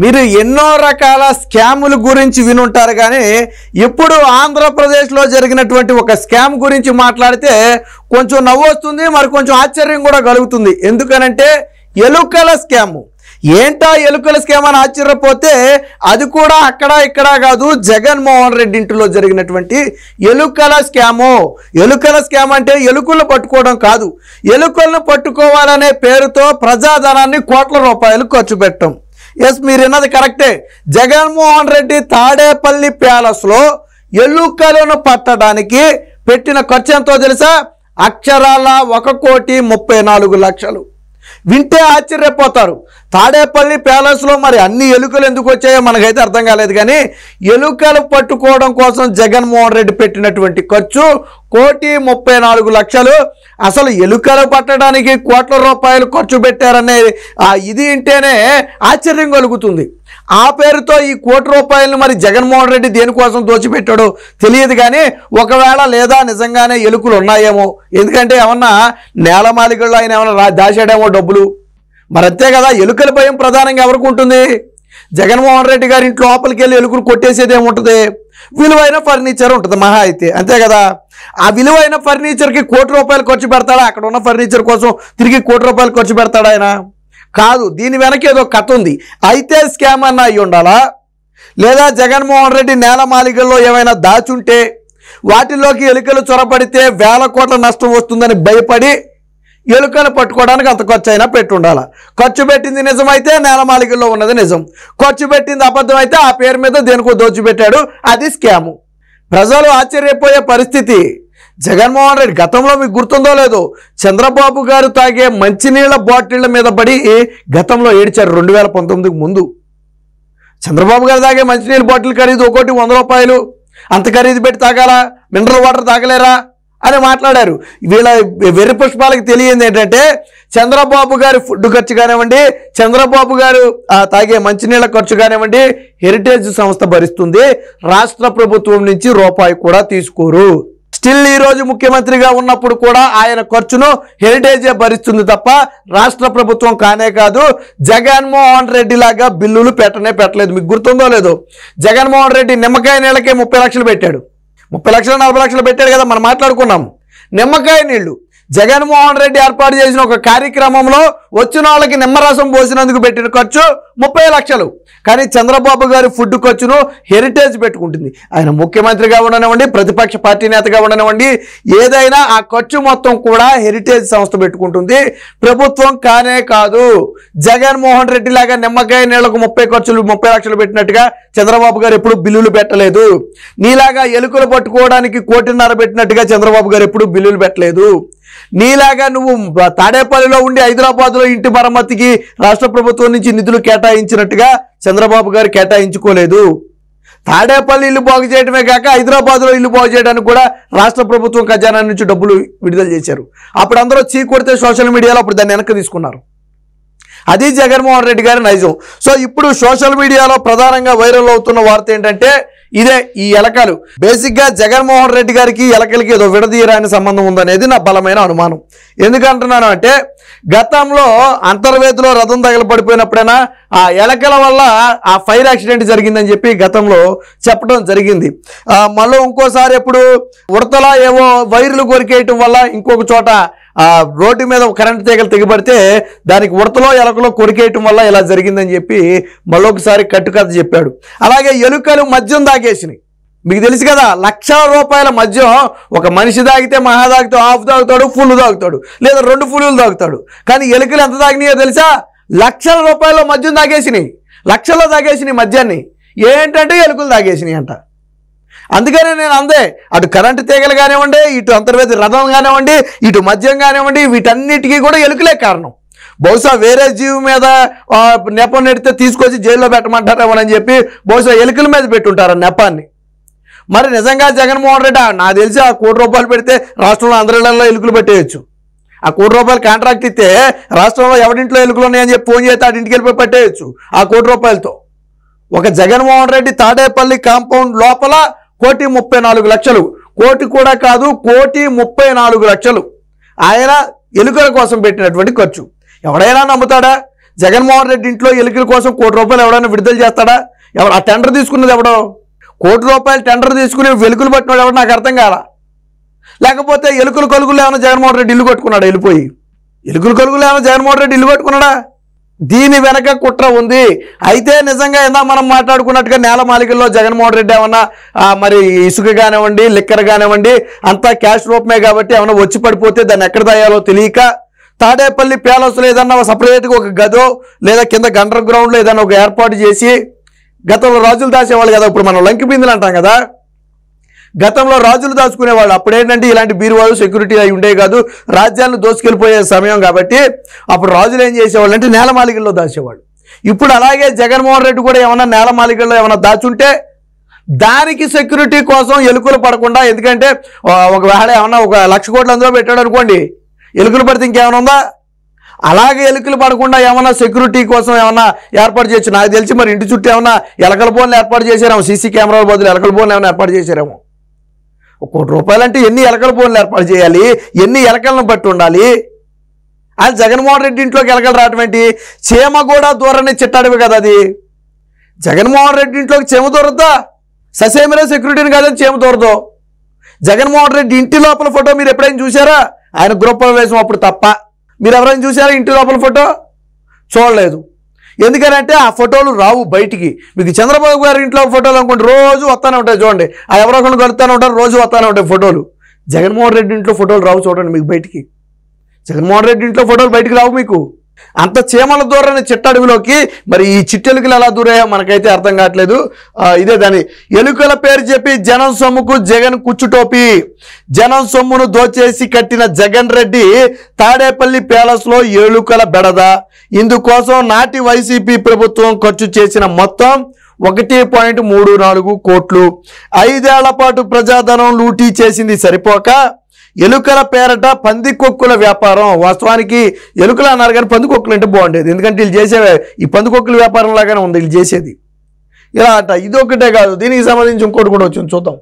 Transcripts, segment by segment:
మీరు ఎన్నో రకాల స్కాముల గురించి వినుంటారు కానీ ఇప్పుడు ఆంధ్రప్రదేశ్లో జరిగినటువంటి ఒక స్కామ్ గురించి మాట్లాడితే కొంచెం నవ్వు వస్తుంది, మరి కొంచెం ఆశ్చర్యం కూడా కలుగుతుంది. ఎందుకనంటే ఎలుకల స్కాము. ఏంటా ఎలుకల స్కామ్ అని ఆశ్చర్యపోతే అది కూడా అక్కడ ఇక్కడ కాదు, జగన్మోహన్ రెడ్డి ఇంటిలో జరిగినటువంటి ఎలుకల స్కాము. ఎలుకల స్కామ్ అంటే ఎలుకలను పట్టుకోవడం కాదు, ఎలుకలను పట్టుకోవాలనే పేరుతో ప్రజాధనాన్ని కోట్ల రూపాయలు ఖర్చు పెట్టడం. ఎస్, మీరు విన్నది కరెక్టే. జగన్మోహన్ రెడ్డి తాడేపల్లి ప్యాలెస్లో ఎలుకలను పట్టడానికి పెట్టిన ఖర్చు ఎంతో తెలుసా? అక్షరాల 1,34,00,000. వింటే ఆశ్చర్యపోతారు. తాడేపల్లి ప్యాలెస్లో మరి అన్ని ఎలుకలు ఎందుకు వచ్చాయో మనకైతే అర్థం కాలేదు, కానీ ఎలుకలు పట్టుకోవడం కోసం జగన్మోహన్ రెడ్డి పెట్టినటువంటి ఖర్చు 1,34,00,000. అసలు ఎలుకలు పట్టడానికి కోట్ల రూపాయలు ఖర్చు పెట్టారనే ఇది వింటేనే ఆశ్చర్యం కలుగుతుంది. ఆ పేరుతో ఈ ₹1,00,00,000 మరి జగన్మోహన్ రెడ్డి దేనికోసం దోచిపెట్టాడో తెలియదు, కానీ ఒకవేళ లేదా నిజంగానే ఎలుకలు ఉన్నాయేమో. ఎందుకంటే ఏమన్నా నేలమాలికల్లో ఆయన ఏమన్నా దాచాడేమో డబ్బులు. మరి అంతే కదా, ఎలుకల భయం ప్రధానంగా ఎవరికి ఉంటుంది? జగన్మోహన్ రెడ్డి గారి ఇంట్లో లోపలికి వెళ్ళి ఎలుకలు కొట్టేసేది ఏముంటుంది? విలువైన ఫర్నిచర్ ఉంటుంది మహా అయితే, అంతే కదా. ఆ విలువైన ఫర్నిచర్కి ₹1,00,00,000 ఖర్చు పెడతాడా? అక్కడ ఉన్న ఫర్నిచర్ కోసం తిరిగి ₹1,00,00,000 ఖర్చు పెడతాడా ఆయన? కాదు. దీని వెనక ఏదో కథ ఉంది. అయితే స్కామ్ అన్న అయ్యి ఉండాలా, లేదా జగన్మోహన్ రెడ్డి నేలమాలికల్లో ఏమైనా దాచుంటే వాటిల్లోకి ఎలుకలు చొరబడితే వేల కోట్ల నష్టం వస్తుందని భయపడి ఎలుకలు పట్టుకోవడానికి అంత ఖర్చు అయినా పెట్టి ఉండాలా. ఖర్చు పెట్టింది నిజమైతే నేలమాలికల్లో ఉన్నది నిజం, ఖర్చు పెట్టింది అబద్ధం అయితే ఆ పేరు మీద దేనికో దోచిపెట్టాడు, అది స్కాము. ప్రజలు ఆశ్చర్యపోయే పరిస్థితి. జగన్మోహన్ రెడ్డి గతంలో మీకు గుర్తుందో లేదో, చంద్రబాబు గారు తాగే మంచినీళ్ళ బాటిళ్ల మీద పడి గతంలో ఏడ్చారు. 2019కు ముందు చంద్రబాబు గారు తాగే మంచినీళ్ళ బాటిల్ ఖరీదు ఒక్కోటి ₹100. అంత ఖరీదు పెట్టి తాగాలా? మినరల్ వాటర్ తాగలేరా అని మాట్లాడారు. వీళ్ళ వెర్రి పుష్పాలకు తెలియంది ఏంటంటే చంద్రబాబు గారి ఫుడ్ ఖర్చు కానివ్వండి, చంద్రబాబు గారు తాగే మంచినీళ్ళ ఖర్చు కానివ్వండి హెరిటేజ్ సంస్థ భరిస్తుంది, రాష్ట్ర ప్రభుత్వం నుంచి రూపాయి కూడా తీసుకోరు. స్టిల్ ఈరోజు ముఖ్యమంత్రిగా ఉన్నప్పుడు కూడా ఆయన ఖర్చును హెరిటేజే భరిస్తుంది తప్ప రాష్ట్ర ప్రభుత్వం కానే కాదు. జగన్మోహన్ రెడ్డి లాగా బిల్లులు పెట్టలేదు. మీకు గుర్తుందో లేదో, జగన్మోహన్ రెడ్డి నిమ్మకాయ నీళ్ళకే 30 లక్షలు పెట్టాడు. 30 లక్షలు 40 లక్షలు పెట్టాడు కదా, మనం మాట్లాడుకున్నాం. నిమ్మకాయ నీళ్లు జగన్మోహన్ రెడ్డి ఏర్పాటు చేసిన ఒక కార్యక్రమంలో వచ్చిన వాళ్ళకి నిమ్మరసం పోసినందుకు పెట్టిన ఖర్చు 30 లక్షలు. కానీ చంద్రబాబు గారి ఫుడ్ ఖర్చును హెరిటేజ్ పెట్టుకుంటుంది. ఆయన ముఖ్యమంత్రిగా ఉండనివ్వండి, ప్రతిపక్ష పార్టీ నేతగా ఉండనివ్వండి, ఏదైనా ఆ ఖర్చు మొత్తం కూడా హెరిటేజ్ సంస్థ పెట్టుకుంటుంది, ప్రభుత్వం కానే కాదు. జగన్మోహన్ రెడ్డి లాగా నిమ్మకాయ నీళ్లకు 30 లక్షలు పెట్టినట్టుగా చంద్రబాబు గారు ఎప్పుడు బిల్లులు పెట్టలేదు. నీలాగా ఎలుకలు పట్టుకోవడానికి 1,50,00,000 పెట్టినట్టుగా చంద్రబాబు గారు ఎప్పుడు బిల్లులు పెట్టలేదు. నీలాగా నువ్వు తాడేపల్లిలో ఉండి హైదరాబాద్లో ఇంటి మరమ్మతికి రాష్ట్ర ప్రభుత్వం నుంచి నిధులు కేటాయించినట్టుగా చంద్రబాబు గారు కేటాయించుకోలేదు. తాడేపల్లి ఇల్లు బాగు చేయడమే కాక హైదరాబాద్లో ఇల్లు బాగు చేయడానికి కూడా రాష్ట్ర ప్రభుత్వం ఖజానా నుంచి డబ్బులు విడుదల చేశారు. అప్పుడు అందరూ చీ కొడితే సోషల్ మీడియాలో అప్పుడు దాన్ని వెనక్కి తీసుకున్నారు. అది జగన్మోహన్ రెడ్డి గారి నైజం. సో ఇప్పుడు సోషల్ మీడియాలో ప్రధానంగా వైరల్ అవుతున్న వార్త ఏంటంటే ఇదే, ఈ ఎలకలు. బేసిక్గా జగన్మోహన్ రెడ్డి గారికి ఎలకలకి ఏదో విడదీయరాని సంబంధం ఉందనేది నా బలమైన అనుమానం. ఎందుకంటున్నాను అంటే గతంలో అంతర్వేదిలో రథం తగలపడిపోయినప్పుడైనా ఆ ఎలకల వల్ల ఆ ఫైర్ యాక్సిడెంట్ జరిగిందని చెప్పి గతంలో చెప్పడం జరిగింది. మళ్ళీ ఇంకోసారి ఎప్పుడు ఉడతలా ఏవో వైర్లు కొరికేయటం వల్ల ఇంకొక చోట రోడ్డు మీద కరెంటు తీగలు తెగిపడితే దానికి ఉడతలో ఎలకలో కొరికేయటం వల్ల ఇలా జరిగిందని చెప్పి మళ్ళొకసారి కట్టుకథ చెప్పాడు. అలాగే ఎలుకలు మద్యం తాగేసినాయి. మీకు తెలుసు కదా, ₹1,00,000 మద్యం ఒక మనిషి తాగితే మహా తాగితే హాఫ్ తాగుతాడు, ఫుల్ తాగుతాడు, లేదా 2 ఫుల్లు తాగుతాడు. కానీ ఎలుకలు ఎంత తాగినాయో తెలుసా? ₹1,00,000 మద్యం తాగేసినాయి. లక్షల్లో తాగేసినాయి మద్యాన్ని. ఏంటంటే ఎలుకలు తాగేసినాయి అంట. అందుకనే నేను అందే, అటు కరెంటు తీగలు కానివ్వండి, ఇటు అంతర్వేది రథం కానివ్వండి, ఇటు మద్యం కానివ్వండి, వీటన్నిటికీ కూడా ఎలుకలే కారణం. బహుశా వేరే జీవి మీద నెపం నెడితే తీసుకొచ్చి జైల్లో పెట్టమంటారేమోనని చెప్పి బహుశా ఎలుకల మీద పెట్టుంటారు నెపాన్ని. మరి నిజంగా జగన్మోహన్ రెడ్డి నాకు తెలిసి ఆ ₹1,00,00,000 పెడితే రాష్ట్రంలో అందరిలో ఎలుకలు పెట్టేయచ్చు. ఆ ₹1,00,00,000 కాంట్రాక్ట్ ఇస్తే రాష్ట్రంలో ఎవరింట్లో ఎలుకలు ఉన్నాయని చెప్పి ఫోన్ చేస్తే ఇంటికి వెళ్ళిపోయి పెట్టేయచ్చు ఆ ₹1,00,00,000తో. ఒక జగన్మోహన్ రెడ్డి తాడేపల్లి కాంపౌండ్ లోపల 1,34,00,000, కోటి కూడా కాదు, 1,34,00,000 ఆయన ఎలుకల కోసం పెట్టినటువంటి ఖర్చు. ఎవడైనా నమ్ముతాడా? జగన్మోహన్ రెడ్డి ఇంట్లో ఎలుకల కోసం ₹1 ఎవడైనా విడుదల చేస్తాడా? ఎవరు ఆ టెండర్ తీసుకున్నది ఎవడో? ₹1 టెండర్ తీసుకుని వెలుకలు పట్టినాడు ఎవడు? నాకు అర్థం కాల. లేకపోతే ఎలుకలు కలుగులు ఏమైనా జగన్మోహన్ రెడ్డి ఇల్లు కట్టుకున్నాడా? వెళ్ళిపోయి ఎలుకలు కలుగులు ఏమైనా జగన్మోహన్ రెడ్డి ఇల్లు కట్టుకున్నాడా? దీని వెనక కుట్ర ఉంది. అయితే నిజంగా ఇందా మనం మాట్లాడుకున్నట్టుగా నేల మాలికల్లో జగన్మోహన్ రెడ్డి ఏమన్నా మరి ఇసుక కానివ్వండి, లిక్కర్ కానివ్వండి అంతా క్యాష్ రూపమే కాబట్టి ఏమన్నా వచ్చి పడిపోతే దాన్ని ఎక్కడ దాయాలో తెలియక తాడేపల్లి ప్యాలెస్లో ఏదన్నా సపరేట్గా ఒక గదో లేదా కింద అండర్ గ్రౌండ్లో ఏదైనా ఒక ఏర్పాటు చేసి, గతంలో రాజులు దాచేవాళ్ళు కదా, ఇప్పుడు మనం లంకి బిందులు అంటాం కదా, గతంలో రాజులు దాచుకునేవాళ్ళు. అప్పుడేంటంటే ఇలాంటి బీరువాళ్ళు సెక్యూరిటీ అయి ఉండేవి కాదు, రాజ్యాలను దోసుకెళ్ళిపోయే సమయం కాబట్టి అప్పుడు రాజులు ఏం చేసేవాళ్ళు అంటే నేలమాలికల్లో దాచేవాళ్ళు. ఇప్పుడు అలాగే జగన్మోహన్ రెడ్డి కూడా ఏమన్నా నేలమాలికల్లో ఏమన్నా దాచుంటే దానికి సెక్యూరిటీ కోసం ఎలుకలు పడకుండా, ఎందుకంటే ఒకవేళ ఏమన్నా ₹1,00,000 కోట్లు అందులో పెట్టాడు అనుకోండి, ఎలుకలు పడితే ఇంకేమైనా ఉందా? అలాగే ఎలుకలు పడకుండా ఏమన్నా సెక్యూరిటీ కోసం ఏమన్నా ఏర్పాటు చేయొచ్చు. నాకు తెలిసి మరి ఇంటి చుట్టూ ఏమన్నా ఎలకల బోన్లు ఏర్పాటు చేశారేమో, సీసీ కెమెరాల బదులు ఎలకల బోన్లు ఏమైనా ఏర్పాటు చేశారేమో. ₹1,00,000 అంటే ఎన్ని ఎలకల బోన్లు ఏర్పాటు చేయాలి? ఎన్ని ఎలకలను బట్టి ఉండాలి? అది జగన్మోహన్ రెడ్డి ఇంట్లోకి ఎలకలు రావటం ఏంటి? చీమ కూడా దూరని చిట్టాడివి కదా అది. జగన్మోహన్ రెడ్డి ఇంట్లోకి చీమ దూరద్దా? ససేమిరా సెక్యూరిటీని కాదని చీమ దూరదు. జగన్మోహన్ రెడ్డి ఇంటి లోపల ఫోటో మీరు ఎప్పుడైనా చూసారా? ఆయన గృహప్రవేశం అప్పుడు తప్ప మీరు ఎవరైనా చూసారా ఇంటి లోపల ఫోటో? చూడలేదు. ఎందుకనంటే ఆ ఫోటోలు రావు బయటికి. మీకు చంద్రబాబు గారి ఇంట్లో ఫోటోలు అనుకోండి రోజు వస్తానే ఉంటాయి, చూడండి, ఆ ఎవరో ఒకరిని కలుస్తూనే ఉంటారు, రోజు వస్తానే ఉంటాయి ఫోటోలు. జగన్మోహన్ రెడ్డి ఇంట్లో ఫోటోలు రావు, చూడండి మీకు బయటికి. జగన్మోహన్ రెడ్డి ఇంట్లో ఫోటోలు బయటికి రావు మీకు. అంత చీమల దూరని చిట్టడవిలోకి మరి ఈ చిట్టెలుకలు ఎలా దూరాయో మనకైతే అర్థం కావట్లేదు. ఇదే దాని ఎలుకల పేరు చెప్పి జనం సొమ్ముకు జగన్ కుచ్చుటోపి. జనం సొమ్మును దోచేసి కట్టిన జగన్ రెడ్డి తాడేపల్లి ప్యాలెస్లో ఎలుకల బెడద. ఇందుకోసం నాటి వైసీపీ ప్రభుత్వం ఖర్చు చేసిన మొత్తం 1.34 కోట్లు. 5 ఏళ్ల పాటు ప్రజాధనం లూటీ చేసింది సరిపోక ఎలుకల పేరట పందికొక్కుల వ్యాపారం. వాస్తవానికి ఎలుకలు అన్నారు కానీ పందికొక్కులు అంటే బాగుండేది, ఎందుకంటే వీళ్ళు చేసేవే ఈ పందికొక్కుల వ్యాపారం లాగానే ఉంది వీళ్ళు చేసేది. ఇలా అంట. ఇది ఒకటే కాదు, దీనికి సంబంధించి ఇంకోటి కూడా వచ్చింది, చూద్దాం.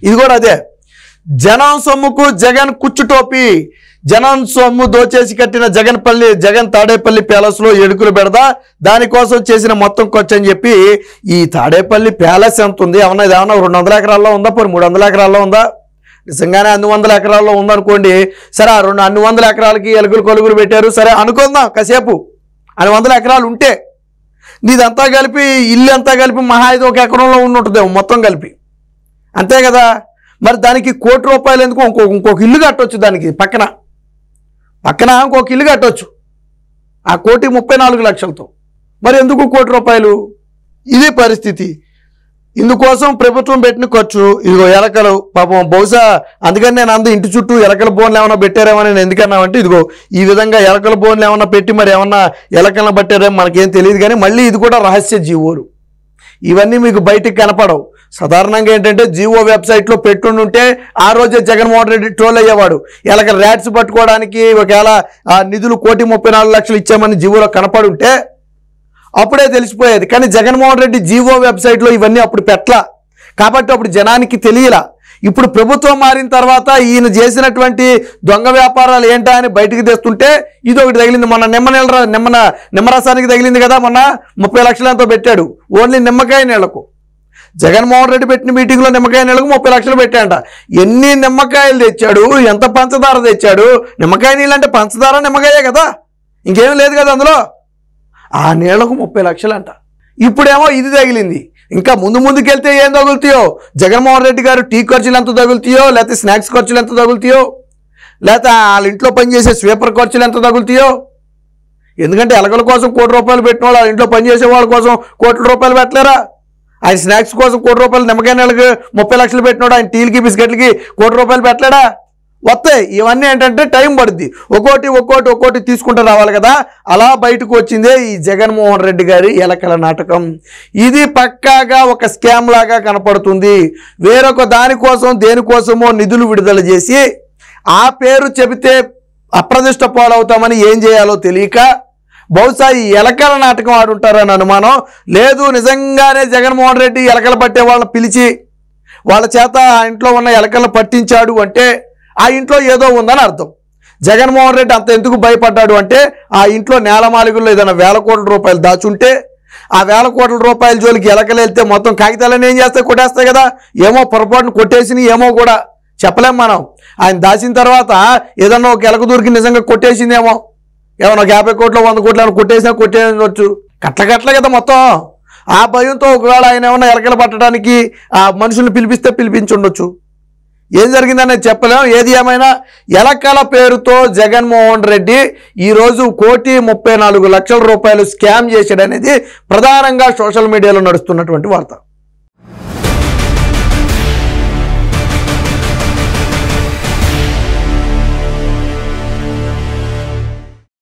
ఇది కూడా అదే. జనం సొమ్ముకు జగన్ కుచ్చుటోపి. జనం సొమ్ము దోచేసి కట్టిన జగన్ తాడేపల్లి ప్యాలెస్లో ఎలుకలు పెడదా, దానికోసం చేసిన మొత్తం ఖర్చు అని చెప్పి. ఈ తాడేపల్లి ప్యాలెస్ ఎంత ఉంది? ఏమన్నా ఇది ఏమన్నా 200 ఎకరాల్లో ఉందా? పోనీ 300 ఎకరాల్లో ఉందా? నిజంగానే 200 ఎకరాల్లో ఉందనుకోండి, సరే ఆ 200 ఎకరాలకి ఎలుకలు కొలుగులు పెట్టారు, సరే అనుకుందాం కాసేపు. 200 ఎకరాలు ఉంటే నీదంతా కలిపి ఇల్లు అంతా కలిపి మహా అయితే 1 ఎకరంలో ఉంటుందేమో మొత్తం కలిపి, అంతే కదా. మరి దానికి ₹1,00,000 ఎందుకు? ఇంకొక ఇల్లు కట్టవచ్చు, దానికి పక్కన ఇంకొక ఇల్లు కట్టవచ్చు ఆ 1,34,00,000తో. మరి ఎందుకు ₹1,00,000? ఇది పరిస్థితి. ఇందుకోసం ప్రభుత్వం పెట్టిన ఖర్చు. ఇదిగో ఎలకలు పాపం, బహుశా అందుకని నేను ఇంటి చుట్టూ ఎలకల బోన్లు ఏమైనా పెట్టారేమో నేను ఎందుకన్నామంటే, ఇదిగో ఈ విధంగా ఎలకల బోన్లు ఏమన్నా పెట్టి మరి ఏమన్నా ఎలకలను పట్టారేమో మనకేం తెలియదు. కానీ మళ్ళీ ఇది కూడా రహస్య జీవోలు, ఇవన్నీ మీకు బయటికి కనపడవు. సాధారణంగా ఏంటంటే జీవో వెబ్సైట్లో పెట్టుంటే ఆ రోజే జగన్మోహన్ రెడ్డి ట్రోల్ అయ్యేవాడు. ఎలకల ర్యాట్స్ పట్టుకోవడానికి ఒకవేళ నిధులు 1,34,00,000 ఇచ్చామని జీవోలో కనపడుంటే అప్పుడే తెలిసిపోయేది. కానీ జగన్మోహన్ రెడ్డి జీవో వెబ్సైట్లో ఇవన్నీ అప్పుడు పెట్టలా కాబట్టి అప్పుడు జనానికి తెలియలా. ఇప్పుడు ప్రభుత్వం మారిన తర్వాత ఈయన చేసినటువంటి దొంగ వ్యాపారాలు ఏంటా అని బయటికి తెస్తుంటే ఇది ఒకటి తగిలింది. మొన్న నిమ్మరసానికి తగిలింది కదా, మొన్న 30 లక్షలు ఎంతో పెట్టాడు ఓన్లీ నిమ్మకాయ నీళ్లకు. జగన్మోహన్ రెడ్డి పెట్టిన మీటింగ్లో నిమ్మకాయ నీళ్ళకు 30 లక్షలు పెట్టాడంట. ఎన్ని నిమ్మకాయలు తెచ్చాడు, ఎంత పంచదార తెచ్చాడు? నిమ్మకాయ నీళ్ళు అంటే పంచదార నిమ్మకాయే కదా, ఇంకేం లేదు కదా అందులో. ఆ నీళ్లకు 30 లక్షలు అంట. ఇప్పుడేమో ఇది తగిలింది. ఇంకా ముందుకెళ్తే ఏం తగులుతాయో, జగన్మోహన్ రెడ్డి గారు టీ ఖర్చులు ఎంత తగులుతాయో, లేకపోతే స్నాక్స్ ఖర్చులు ఎంత తగులుతాయో, లేకపోతే వాళ్ళ ఇంట్లో పనిచేసే స్వీపర్ ఖర్చులు ఎంత తగులుతాయో. ఎందుకంటే ఎలకల కోసం ₹1,00,000 పెట్టిన వాళ్ళు ఇంట్లో పనిచేసే వాళ్ళ కోసం ₹1,00,000 పెట్టలేరా? ఆయన స్నాక్స్ కోసం ₹1,00,000, నిమ్మకాయ నెలకి 30 లక్షలు పెట్టినాడు, ఆయన టీలకి బిస్కెట్లకి ₹1,00,000 పెట్టలేడా? వస్తాయి. ఇవన్నీ ఏంటంటే టైం పడుద్ది, ఒక్కోటి తీసుకుంటూ రావాలి కదా. అలా బయటకు వచ్చిందే ఈ జగన్మోహన్ రెడ్డి గారి ఎలకల నాటకం. ఇది పక్కాగా ఒక స్కామ్ లాగా కనపడుతుంది. వేరొక దానికోసం దేనికోసమో నిధులు విడుదల చేసి ఆ పేరు చెబితే అప్రదిష్ట పాలవుతామని ఏం చేయాలో తెలియక బహుశా ఈ ఎలకల నాటకం ఆడుంటారని అనుమానం. లేదు నిజంగానే జగన్మోహన్ రెడ్డి ఎలకలు పట్టే వాళ్ళని పిలిచి వాళ్ళ చేత ఆ ఇంట్లో ఉన్న ఎలకలను పట్టించాడు అంటే ఆ ఇంట్లో ఏదో ఉందని అర్థం. జగన్మోహన్ రెడ్డి అంత ఎందుకు భయపడ్డాడు అంటే ఆ ఇంట్లో నేలమాలిగుల్లో ఏదైనా వేల కోట్ల రూపాయలు దాచుంటే ఆ వేల కోట్ల రూపాయల జోలికి ఎలకలేస్తే మొత్తం కాగితాలన్నీ ఏం చేస్తాయి, కొట్టేస్తాయి కదా. ఏమో పొరపాటును కొట్టేసినవి ఏమో కూడా చెప్పలేం మనం. ఆయన దాచిన తర్వాత ఏదన్నా ఒక ఎలక దూరికి నిజంగా కొట్టేసిందేమో, ఏమన్నా 50 కోట్లు 100 కోట్లు ఏమైనా కొట్టేసినా కొట్టేయచ్చు. కట్ల కదా మొత్తం. ఆ భయంతో ఒకవేళ ఆయన ఏమన్నా ఎలకలు పట్టడానికి ఆ మనుషుల్ని పిలిపిస్తే పిలిపించుండొచ్చు. ఏం జరిగిందనేది చెప్పలేం. ఏది ఏమైనా ఎలకల పేరుతో జగన్మోహన్ రెడ్డి ఈరోజు 1,34,00,000 రూపాయలు స్కామ్ చేశాడనేది ప్రధానంగా సోషల్ మీడియాలో నడుస్తున్నటువంటి వార్త.